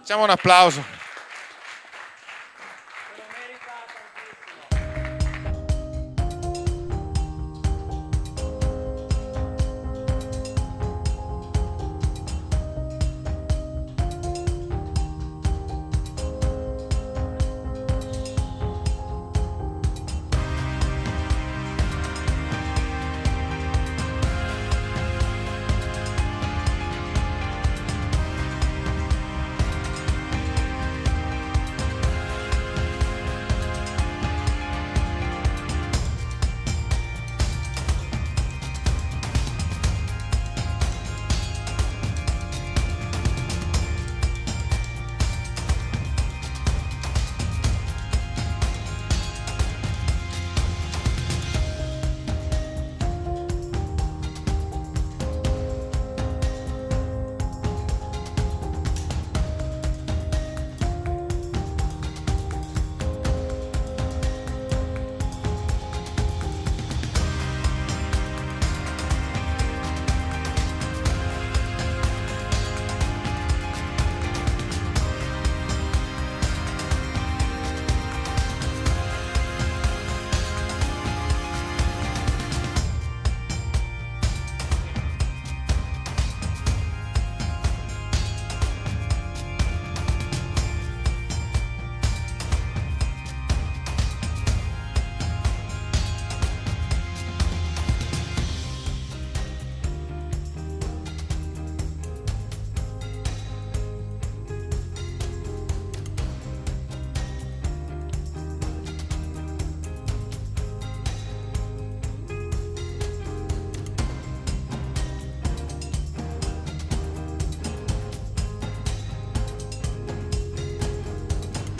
Facciamo un applauso.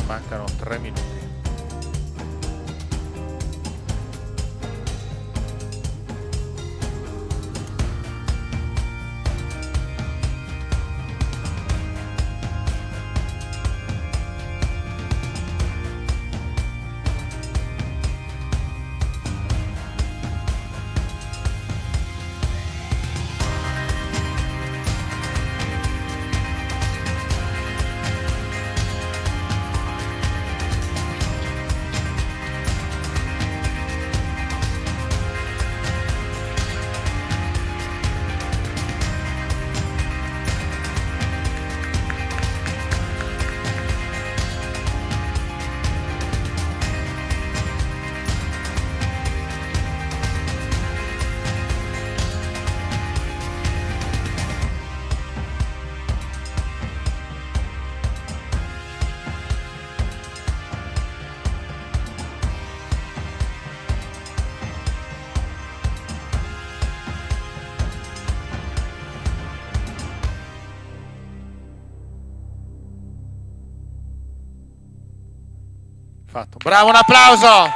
Mancano 3 minuti. Fatto. Bravo, un applauso.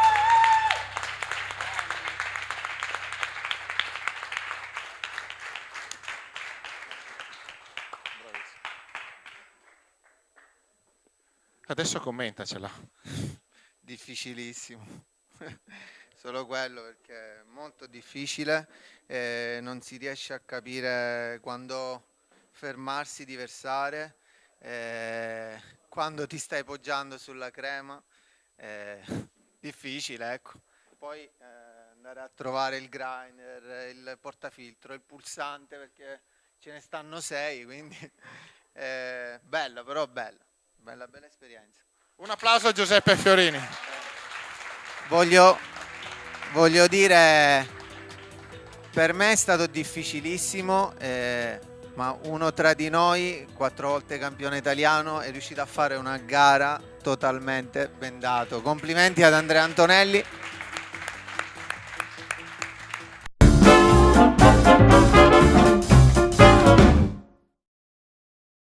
Adesso commentacela. Difficilissimo. Solo quello, perché è molto difficile, non si riesce a capire quando fermarsi di versare, quando ti stai poggiando sulla crema. Difficile, ecco. Poi andare a trovare il grinder, il portafiltro, il pulsante, perché ce ne stanno 6, quindi bella, però bella esperienza. Un applauso a Giuseppe Fiorini. Voglio dire, per me è stato difficilissimo, ma uno tra di noi, 4 volte campione italiano, è riuscito a fare una gara totalmente bendato. Complimenti ad Andrea Antonelli.